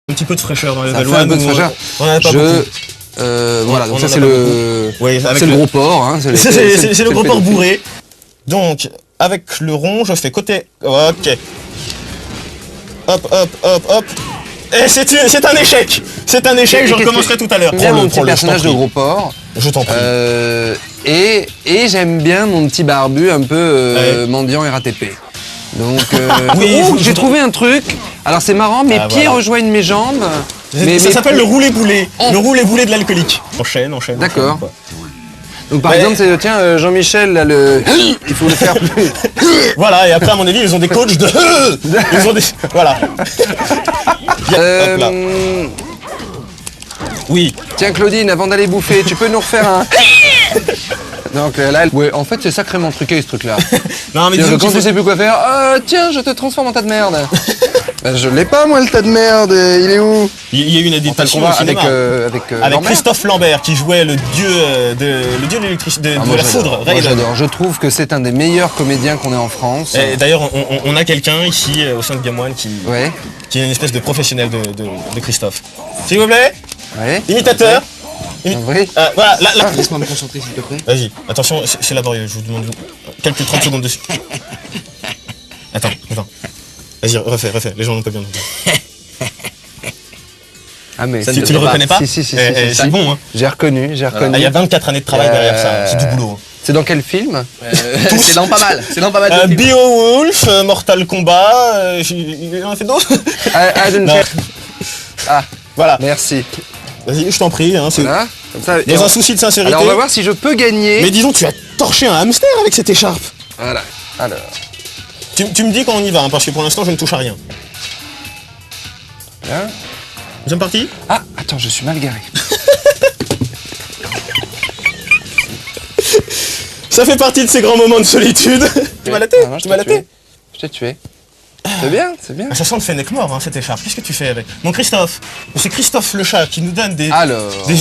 Un petit peu de fraîcheur dans les Ça fait Valois. un peu de fraîcheur. On en a pas beaucoup. Voilà, donc On ça en a c'est pas le... Oui, c'est le gros porc. Hein, C'est le gros porc bourré. Donc, avec le rond, je fais côté... Ok. Hop, hop, hop, hop. Et c'est un échec. C'est un échec, je recommencerai tout à l'heure. J'aime bien mon petit personnage de gros porc. Je t'en prie. Et j'aime bien mon petit barbu un peu mendiant RATP. Donc, oui, j'ai trouvé un truc. Alors c'est marrant, mes pieds rejoignent mes jambes. Ça s'appelle le roulé-boulé. Le roulé-boulé de l'alcoolique. Enchaîne. D'accord. Donc par exemple, c'est tiens, Jean-Michel, là, il faut le faire plus. Voilà, et après, à mon avis, ils ont des coachs de... Ils ont des... Voilà. Hop là. Oui. Tiens Claudine, avant d'aller bouffer, tu peux nous refaire un... Donc là, ouais, en fait c'est sacrément truqué ce truc-là. Non mais quand tu sais plus quoi faire, tiens, je te transforme en tas de merde. Ben, je l'ai pas moi le tas de merde, il est où? Il y a eu une adaptation au cinéma avec Christophe Lambert qui jouait le dieu de l'électricité, de la foudre. Moi j'adore. Je trouve que c'est un des meilleurs comédiens qu'on ait en France. Et d'ailleurs, on a quelqu'un ici au sein de Game One qui est une espèce de professionnel de Christophe. S'il vous plaît. Ouais. Imitateur. Oui. Voilà, là. Laisse-moi me concentrer s'il te plaît. Vas-y, attention, c'est laborieux, je vous demande quelques 30 secondes dessus. Attends. Vas-y, refais, les gens n'ont pas bien entendu. Ah mais tu le reconnais pas? Si, c'est bon, hein. J'ai reconnu. Il y a 24 années de travail derrière ça, c'est du boulot. C'est dans quel film? C'est dans pas mal. C'est dans pas mal de films. Beowulf, Mortal Kombat, il en a fait d'autres. Voilà. Merci. Vas-y, je t'en prie. Hein, voilà. Comme ça, dans un souci de sincérité. Alors on va voir si je peux gagner. Mais disons, tu as torché un hamster avec cette écharpe. Voilà. Alors. Tu me dis quand on y va, hein, parce que pour l'instant, je ne touche à rien. Bien. Nous sommes partis? Ah, attends, je suis mal garé. Ça fait partie de ces grands moments de solitude. Tu m'as laté? Tu m'as laté? Je t'ai tué. C'est bien, c'est bien. Ça sent le fennec mort, hein, cette écharpe. Qu'est-ce que tu fais avec? Mon Christophe. C'est Christophe le chat qui nous donne des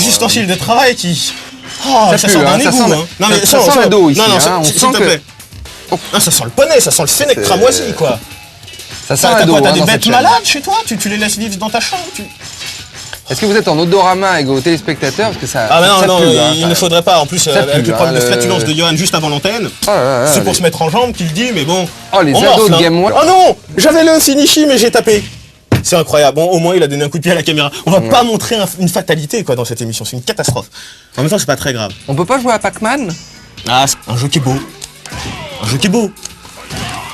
ustensiles de travail qui... Oh, ça sent un égout, hein. Non, mais ça sent le dos ici, non, s'il te plaît. Ah, ça sent le poney, ça sent le fennec cramoisi, quoi. Ça sent un dos, t'as des bêtes malades chez toi? Tu les laisses vivre dans ta chambre? Est-ce que vous êtes en odorama avec vos téléspectateurs? Parce que ça. Ah, mais non, il ne faudrait pas. En plus, avec le problème de flatulence de Johan juste avant l'antenne, c'est pour se mettre en jambe qu'il dit, mais bon. Oh, les ados de Game One. Oh non! J'avais le finishi, mais j'ai tapé. C'est incroyable. Bon, au moins, il a donné un coup de pied à la caméra. On va pas montrer une fatalité, quoi, dans cette émission. C'est une catastrophe. En même temps, c'est pas très grave. On peut pas jouer à Pac-Man? Ah, c'est un jeu qui est beau. Un jeu qui est beau.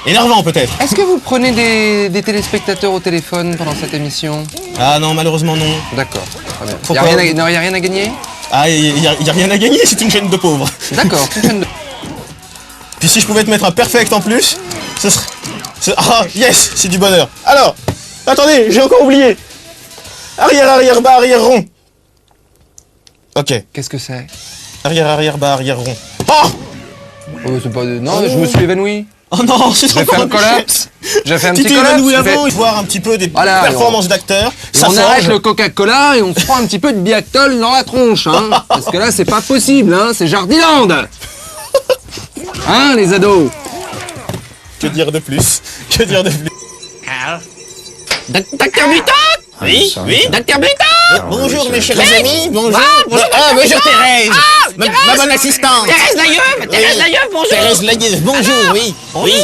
Énervant, peut-être. Est-ce que vous prenez des téléspectateurs au téléphone pendant cette émission? Ah non, malheureusement, non. D'accord. Il n'y a rien à gagner? Ah, il y a rien à gagner, c'est une chaîne de pauvres. D'accord, une chaîne de... Puis si je pouvais te mettre un perfect en plus, ce serait... Ah, yes, c'est du bonheur. Alors, attendez, j'ai encore oublié. Arrière, bas, arrière, rond. Ok. Qu'est-ce que c'est? Arrière, bas, arrière, rond. Oh, c'est pas... Non, je me suis évanoui. Oh non, c'est J'ai fait un collapse. J'ai fait un petit collapse. Tu t'es évanoui avant, voir un petit peu des performances d'acteurs. On arrête le Coca-Cola et on se prend un petit peu de Biactol dans la tronche, hein. Parce que là, c'est pas possible, hein. C'est Jardiland. Hein, les ados? Que dire de plus? Que dire de plus? Docteur Buton? Oui. Docteur Buton? Bonjour mes chers amis, bonjour. Bonjour Thérèse. Ma bonne assistante. Thérèse Layeuf, bonjour. Thérèse Layeuf, bonjour, oui.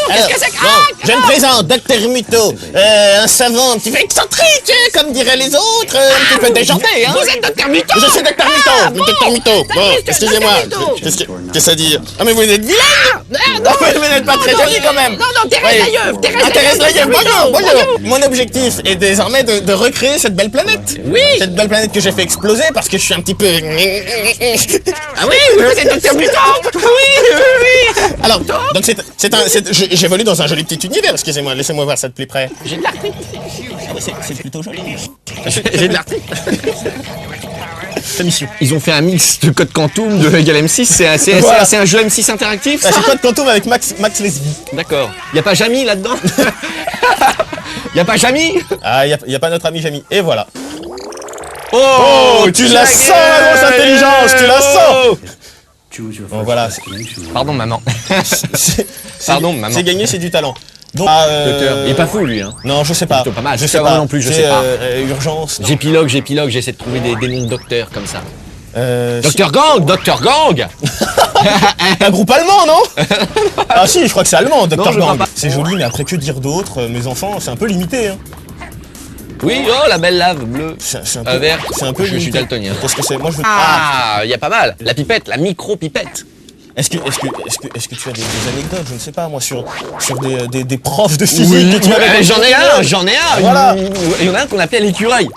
Qu'est-ce que c'est que... Je me présente, Docteur Muto, un savant un petit peu excentrique, comme diraient les autres, un petit peu déjanté, hein. Vous êtes Docteur Buton? Je suis Docteur Muto, Docteur Muto. Bon, excusez-moi, qu'est-ce à dire? Ah mais vous êtes vilaine. Non, vous n'êtes pas très jolie quand même. Non, Thérèse Layeuf. Thérèse Layeuf, bonjour. Mon objectif est désormais de recréer cette belle planète. Oui. Cette belle planète que j'ai fait exploser parce que je suis un petit peu... Ah oui, vous êtes Docteur Buton? Oui. Alors, donc j'évolue dans un joli petit univers, excusez-moi, laissez-moi voir ça de plus près. J'ai de l'arthrite. Ah ouais, c'est plutôt joli. J'ai de l'arthrite. C'est mission. Ils ont fait un mix de Code Quantum de Egal M6, c'est un jeu M6 interactif, ça? C'est Code Quantum avec Max Lesby. D'accord. Y a pas Jamy là-dedans? Y a pas Jamy? Ah, y a pas notre ami Jamy. Et voilà. Oh, tu la sens, la grosse intelligence, tu la sens. Bon, voilà. Pardon maman. C'est gagné, c'est du talent. Donc, Docteur, il est pas fou lui, hein. Non, je sais pas. Plutôt pas mal. Je Je sais sais pas pas non plus, je C'est, sais pas. Urgence. J'épilogue, j'essaie de trouver des noms de docteurs comme ça. Si- Docteur Gang Un groupe allemand, non? Ah si, je crois que c'est allemand, Dr. Non, je crois Gang. pas. C'est joli, mais après que dire d'autre, mes enfants, c'est un peu limité. Hein. Oui, oh, la belle lave bleue. C'est un peu, Vert. c'est un peu Je suis limité. daltonien. Qu'est-ce que c'est? Moi, je veux. Ah, il y a pas mal. La pipette, la micro-pipette. Est-ce que tu as des anecdotes, je ne sais pas moi, sur des profs de physique que tu avais J'en ai un. Voilà. Il y en a un qu'on appelait l'écureuil.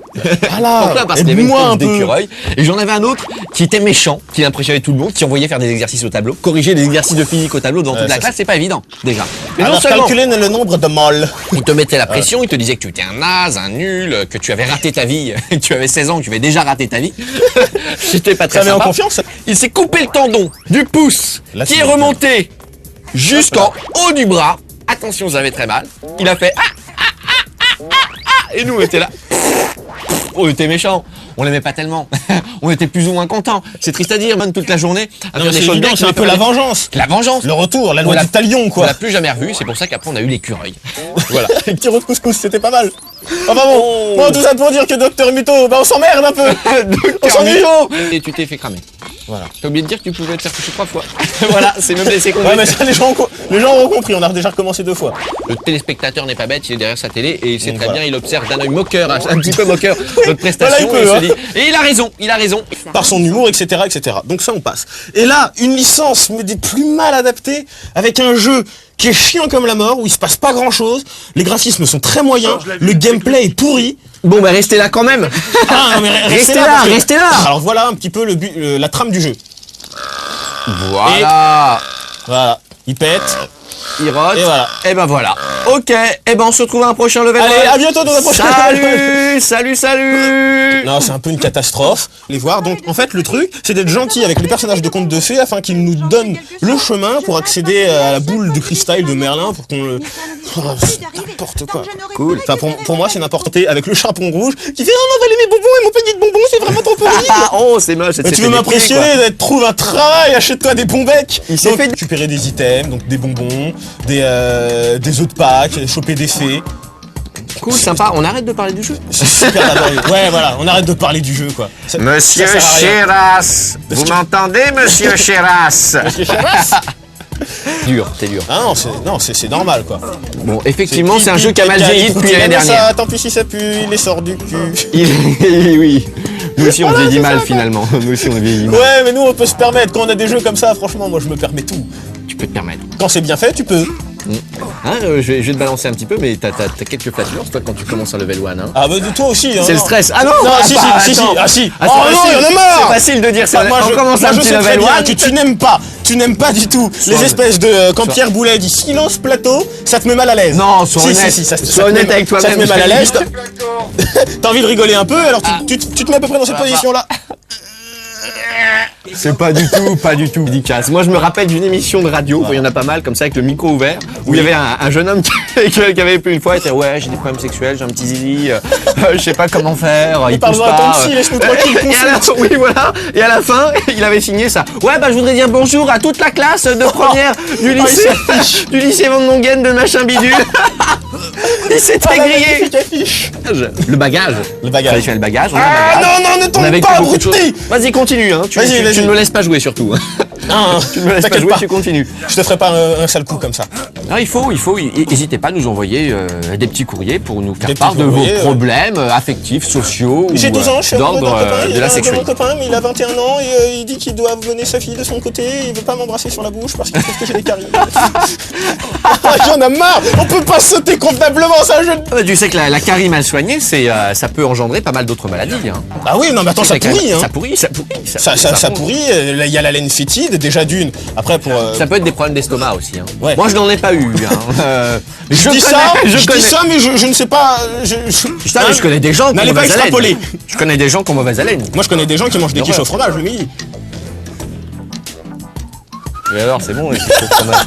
Voilà. Pourquoi? Parce qu'il y avait une Aide-moi tête un peu. d'écureuil. Et j'en avais un autre qui était méchant, qui impressionnait tout le monde, qui envoyait faire des exercices au tableau. Corriger des exercices de physique au tableau dans toute la ça, classe, c'est pas évident, déjà. Mais non Alors, seulement, calculer le nombre de moles. il te mettait la pression, il te disait que tu étais un naze, un nul, que tu avais raté ta vie, que tu avais 16 ans, que tu avais déjà raté ta vie. C'était pas très Ça met en sympa. confiance. Il s'est coupé le tendon du pouce Là, qui c'est est bien. remonté jusqu'en haut du bras. Attention, vous avez très mal. Il a fait et nous on était là. On était méchants. On l'aimait pas tellement. On était plus ou moins contents. C'est triste à dire, man, toute la journée. À Non, faire mais des c'est choses évident, bien c'est un qui peu nous la fait- vengeance. La vengeance. Le retour, la loi On l'a- du talion, On quoi. l'a plus jamais revu. C'est pour ça qu'après on a eu l'écureuil. Voilà. Les petits rots de couscous, c'était pas mal. Enfin bon, bon, tout ça pour dire que Docteur Muto, bah on s'emmerde un peu. On s'ennuie. Et tu t'es fait cramer. Voilà. T'as oublié de dire que tu pouvais te faire toucher 3 fois. Voilà, c'est même laissé Ouais, mais ça, les gens ont compris, on a déjà recommencé 2 fois. Le téléspectateur n'est pas bête, il est derrière sa télé et il sait Donc très voilà. bien, il observe d'un œil moqueur, un petit peu moqueur, notre prestation. Voilà, il peut, et il se dit, et il a raison. Par son humour, etc., etc. Donc ça, on passe. Et là, une licence, mais des plus mal adaptées, avec un jeu qui est chiant comme la mort, où il se passe pas grand chose, les graphismes sont très moyens, le gameplay est pourri. Bon, bah restez là quand même. Ah, non, mais Restez là, parce que- restez là. Alors voilà un petit peu la trame du jeu. Voilà. Voilà. Il pète. Il rote. Et voilà. Et ben voilà. Ok. Et ben on se retrouve à un prochain level. Allez, one. à bientôt dans la prochaine. Salut. Non, c'est un peu une catastrophe. Les voir. Donc, en fait, le truc, c'est d'être gentil avec les personnages de contes de fées afin qu'ils nous donnent le chemin pour accéder à la boule de cristal de Merlin pour qu'on le. Oh, c'est n'importe quoi. Cool. Enfin, pour moi, c'est n'importe quoi. Avec le chaperon rouge qui fait oh non, valez mes bonbons et mon panier de bonbons, c'est vraiment trop horrible. Ah, oh, c'est moche. Mais tu veux m'impressionner, trouve un travail, achète-toi des bons becs. Il s'est Donc, fait- récupérer des items, donc des bonbons, des œufs de Pâques, choper des fées. Cool, sympa. On arrête de parler du jeu. C'est super laborieux. Ouais, voilà, on arrête de parler du jeu, quoi. Monsieur ça sert à rien. Cheras, vous m'entendez, Monsieur Cheras? Monsieur Cheras. Dur, c'est dur. Ah non, c'est normal, quoi. Bon, effectivement, c'est un jeu qui a mal vieilli depuis l'année Ça, dernière. tant pis si ça pue, il les sort du cul. Oui. Nous aussi, on Voilà, vieillit c'est mal ça, finalement. Nous aussi, on vieillit mal. Ouais, mais nous, on peut se permettre. Quand on a des jeux comme ça, franchement, moi, je me permets tout. Tu peux te permettre. Quand c'est bien fait, tu peux. Hein, je vais te balancer un petit peu, mais t'as quelques flatulences, toi, quand tu commences un level 1. Hein. Ah, bah, toi aussi, hein. C'est le stress. Ah non, Non, ah, si, bah, si, attends. ah, si. Ah, Oh c'est non, il y en a facile. marre. C'est facile de dire ça. Moi, On commence un je petit sais très level bien 1. que tu n'aimes pas du tout les Sois espèces de. Quand Pierre Boulet dit silence plateau, ça te met mal à l'aise. Non, sois Si, honnête. si, ça Sois te honnête met- avec toi-même. Ça te met mal à l'aise. T'as envie de rigoler un peu, alors Ah. tu te mets à peu près dans cette position-là. C'est pas du tout dédicace. Moi, je me rappelle d'une émission de radio, il y en a pas mal, comme ça, avec le micro ouvert, où il y avait un jeune homme qui avait une fois été ouais, j'ai des problèmes sexuels, j'ai un petit zizi, je sais pas comment faire, il pousse Parle-moi à ton pas. psy, laisse-nous tranquille, Et à la fin, oui, voilà. Et à la fin, il avait signé ça. Ouais, bah, je voudrais dire bonjour à toute la classe de première du lycée Van Dongen de machin bidule. Il s'était grillé. Le bagage. Le bagage. Fallait faire le bagage. on a le Ah bagage. non, non, ne On tombe avait pas, beaucoup de choses. abruti. Vas-y, continue. Hein. Tu Vas-y. ne me laisses pas jouer surtout. Non, Tu ne me laisses pas t'inquiète jouer, pas. tu continues. Je te ferai pas un sale coup comme ça. Non, n'hésitez pas à nous envoyer des petits courriers pour nous faire Des part petits de vos courriers, affectifs affectifs, sociaux J'ai ou 12 ans, je suis amoureux d'ordre d'un copain, de la de mon sexualité. copain, mais il a 21 ans et il dit qu'il doit mener sa fille de son côté, il veut pas m'embrasser sur la bouche parce qu'il trouve que j'ai des caries. J'en ai marre, on peut pas sauter convenablement, c'est un jeu de... Ah bah, tu sais que la carie mal soignée, ça peut engendrer pas mal d'autres maladies. Hein. Ah oui, non mais attends, ça pourrit, hein. Ça pourrit. Ça pourrit, il y a la laine fétide, déjà d'une. Après pour... Ça peut être des problèmes d'estomac aussi. Hein. Ouais. Moi, je n'en ai pas eu. Hein. je dis ça, mais je ne sais pas... Je connais des gens qui ont N'allez pas mauvaise haleine. extrapoler. Je connais des gens qui ont mauvaise haleine. Moi je connais des gens qui mangent des quiches au fromage le midi. Mais alors, c'est bon, les quiches au fromage.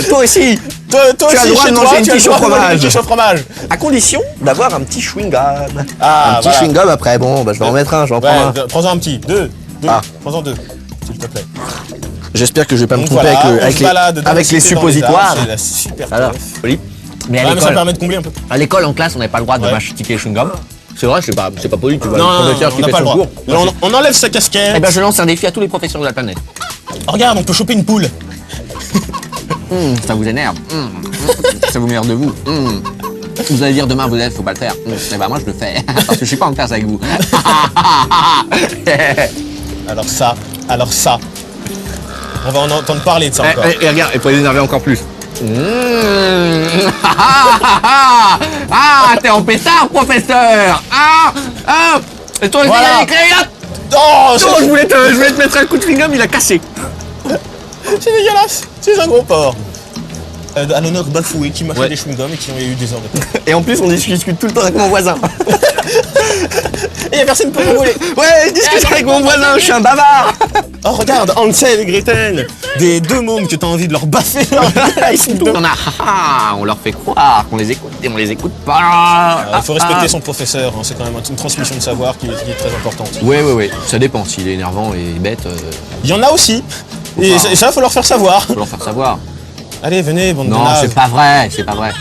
Toi aussi, Toi Tu as aussi, le droit chez de toi, manger une tu as le quiche au droit de manger fromage. une quiche au fromage. à condition d'avoir un petit chewing-gum. Ah, un petit voilà. chewing-gum après, bon, bah, je vais en mettre un, je vais en prendre un. Ouais, prends-en un petit, deux. Ah. Prends-en deux, s'il te plaît. J'espère que je vais pas me Donc tromper voilà, on avec se balade dans la les cité dans les suppositoires. arbres, c'est la super Alors, teuf. Oli. Mais Ouais, mais ça permet de combler un peu. à l'école, en classe, on n'avait pas le droit de Ouais. mastiquer le chewing-gum. C'est vrai, c'est pas poli, tu vois. Non, le professeur on qui n'a fait pas le son droit. cours. On enlève sa casquette. Eh ben, je lance un défi à tous les professeurs de la planète. Oh, regarde, on peut choper une poule. Ça vous énerve. Ça vous meurt de vous. Vous allez dire demain, faut pas le faire. Eh ben, moi, je le fais. Parce que je suis pas en classe avec vous. Alors ça. On va en entendre parler de ça encore. Et regarde, et pour les énerver encore plus. T'es en pétard, professeur. Et toi, Voilà. les crayons. Oh, Non, je voulais te mettre un coup de chewing-gum, il a cassé. c'est dégueulasse. C'est un gros porc. À l'honneur bafoué qui m'a fait Ouais. des chewing-gums et qui ont eu des heures de temps. Et en plus, on discute tout le temps avec mon voisin. Et y'a personne pour m'envoler. Ouais, je discute avec mon voisin, je suis un bavard. Oh, regarde, Hansel et Gretel. Des deux mômes que t'as envie de leur baffer. Ils sont deux. On leur fait croire qu'on les écoute et on les écoute pas. Il faut respecter son professeur, hein, c'est quand même une transmission de savoir qui est très importante. Ouais, ça dépend. S'il est énervant et bête, Il y en a aussi. Et pas. ça, faut leur faire savoir. faut leur faire savoir. Allez, venez, bande de Non, naves. c'est pas vrai, c'est pas vrai.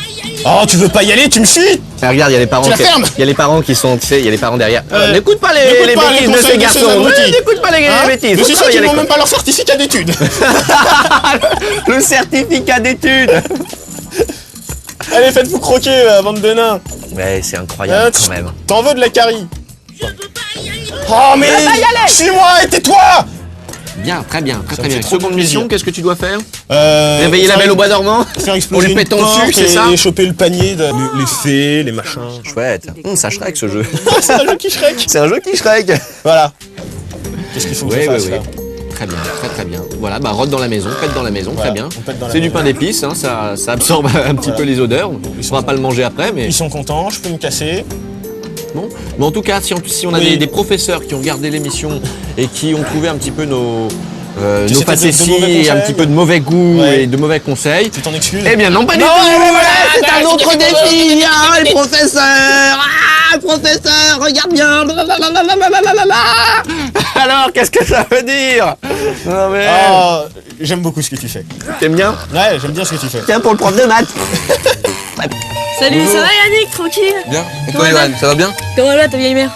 Oh, tu veux pas y aller, tu me suis. Regarde, il y a les parents. Tu la fermes. Il y a les parents qui sont, tu sais, il y a les parents derrière. N'écoute pas n'écoute les pas les bêtises de conseils ces de ces garçons. abrutis. Ouais, n'écoute pas les Hein bêtises. Je Faut suis sûr travailler qu'ils à n'ont l'école. même pas leur certificat d'études. Le certificat d'études. Allez, faites-vous croquer, bande de nains. Ouais, c'est incroyable quand même. T'en veux de la carie. Oh, mais suis-moi et tais-toi. Bien, très bien, très me bien. fait trop Seconde plaisir. mission, qu'est-ce que tu dois faire Réveiller Réveiller la belle au bois dormant. Faire exploser On lui une pète en porte dessus, c'est ça et choper le panier, les fées, les machins. Chouette. Ça Shrek ce jeu. C'est un jeu qui Shrek. C'est un jeu qui Shrek. Voilà. Qu'est-ce qu'il faut que je fasse là? Très bien, très bien. Voilà, bah rôde dans la maison, pète dans la maison, Voilà, très bien. on pète dans la C'est du maison. pain d'épices, hein, ça absorbe un petit peu les odeurs. On va pas le manger après, mais Ils sont contents, je peux me casser. bon. Mais en tout cas, si on a Oui. des professeurs qui ont regardé l'émission et qui ont trouvé un petit peu nos Tu sais, facéties de mauvais et un conseils. petit peu de mauvais goût Ouais. et de mauvais conseils. Tu t'en excuses? Eh bien non, pas du tout. C'est un autre défi. Ah, le professeur. Professeur, regarde bien. Alors, qu'est-ce que ça veut dire? Non mais, Oh, j'aime beaucoup ce que tu fais. t'aimes bien? Ouais, j'aime bien ce que tu fais. Tiens pour le prof de maths. Salut, ça va Yannick, tranquille? Bien. Et toi, toi, Johan, ça va bien? Comment va ta vieille mère?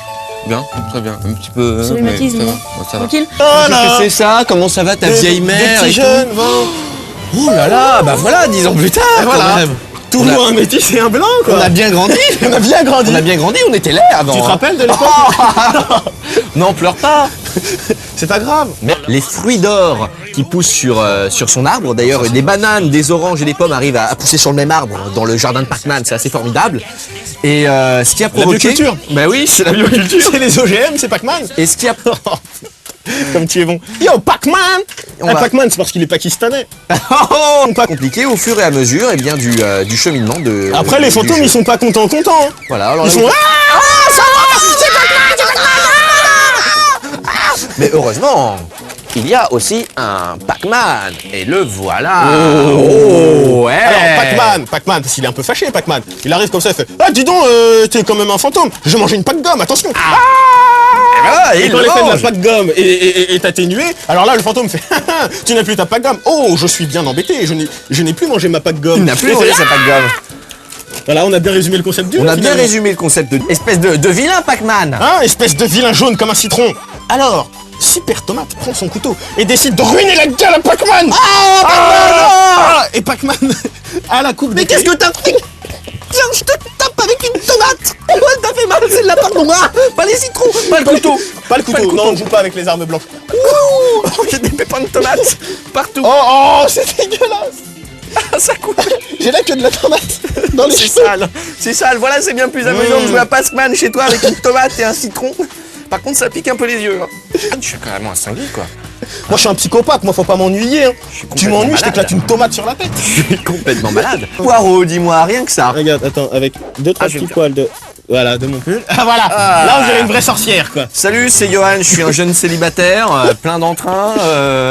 Bien, très bien. Un petit peu. Sur les mais maquis, ça va. non? Ouais, ça va. Tranquille? Oh Qu'est-ce que c'est ça? Comment ça va ta vieille mère Des et petits tout jeunes, bon. Oh là là, bah voilà, 10 ans plus tard, Voilà. quand même. Toujours un métis et un blanc, quoi. On a bien grandi. On a bien grandi. On a bien grandi, on était là avant. Tu te hein. rappelles de l'époque? Non, pleure pas. C'est pas grave. Mais les fruits d'or qui poussent sur son arbre, d'ailleurs des bananes, des oranges et des pommes arrivent à pousser sur le même arbre dans le jardin de Pac-Man, c'est assez formidable. Et ce qui a provoqué... bioculture. Bah oui, c'est la bioculture. C'est les OGM, c'est Pac-Man. Et ce qui a... Comme tu es bon. Yo, Pac-Man. On va- Pac-Man, c'est parce qu'il est pakistanais. pas compliqué au fur et à mesure bien, du cheminement de... Après, les du fantômes, jeu. ils sont pas contents. Hein. Voilà, alors Ils là, sont vous- là. Mais heureusement, il y a aussi un Pac-Man. Et le voilà. Oh. Ouais. Alors, Pac-Man, parce qu'il est un peu fâché, Pac-Man. Il arrive comme ça, il fait ah, dis donc, t'es quand même un fantôme. Je vais manger une Pac-Gomme, attention. Et voilà, Et il quand le l'effet de la mange. Pac-Gomme est atténué, alors là, le fantôme fait tu n'as plus ta Pac-Gomme. Oh, je suis bien embêté, je n'ai plus mangé ma Pac-Gomme. Il n'a plus Et mangé c'est- sa Pac-Gomme. Voilà, on a bien résumé le concept du On jeu, a bien finalement. résumé le concept de espèce de vilain Pac-Man. Hein, espèce de vilain jaune comme un citron. Alors, Super Tomate prend son couteau et décide de ruiner la gueule à Pac-Man. Et Pac-Man a la coupe. Mais qu'est-ce que t'as fait? Tiens, je te tape avec une tomate. Ouais, t'as fait mal, c'est de la pardon. Ah, pas les citrons, pas le couteau. Pas le couteau, non, on joue pas avec les armes blanches. Ouh, j'ai des pépins de tomates partout. Oh, c'est dégueulasse. Ça coûte. J'ai la queue de la tomate dans les C'est cheveux. sale. C'est sale. Voilà, c'est bien plus amusant de jouer à Pac-Man chez toi avec une tomate et un citron. Par contre, ça pique un peu les yeux. Hein. Je suis carrément un cinglé, quoi. Moi, je suis un psychopathe, moi, faut pas m'ennuyer. Hein. Tu complètement m'ennuies, je malade. t'éclate une tomate sur la tête. Je suis complètement malade. Poireau, dis-moi, rien que ça. Regarde, attends, avec deux, trois je vais petits me poils de... Voilà, de mon pull. Ah, voilà. Là, on dirait une vraie sorcière, quoi. Salut, c'est Johan, je suis un jeune célibataire, plein d'entrain.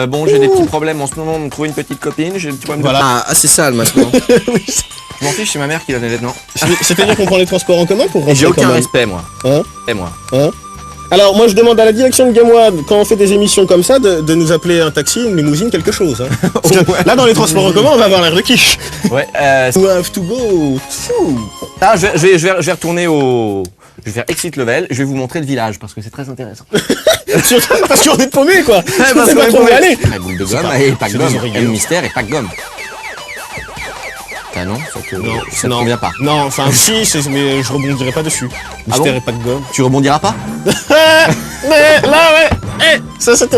Bon, j'ai des petits problèmes en ce moment de me trouver une petite copine. J'ai des petits problèmes Voilà. Ah, c'est sale maintenant. Oui, Je m'en fiche, c'est ma mère qui lave les vêtements. c'est-à-dire qu'on prend les transports en commun pour Et j'ai rentrer quand aucun même. respect, moi. Hein Et moi. Hein Alors, moi, je demande à la direction de Game One, quand on fait des émissions comme ça, de nous appeler un taxi, une limousine, quelque chose. Hein. Parce que là, dans les transports en commun, on va avoir l'air de quiche. Ouais, We have to go. ah, je vais retourner au... Je vais faire exit level, je vais vous montrer le village parce que c'est très intéressant. Surtout parce qu'on est paumés, quoi. On sait pas trop où aller. La boule de gomme pas- et pas de c'est gomme. des Et origueurs. le mystère et pas de gomme. Ah non, ça te convient pas. Non, enfin, si, mais je rebondirai pas dessus. Ah Mystère bon et pas de gomme. Tu rebondiras pas? Mais là, ouais. Ça, c'était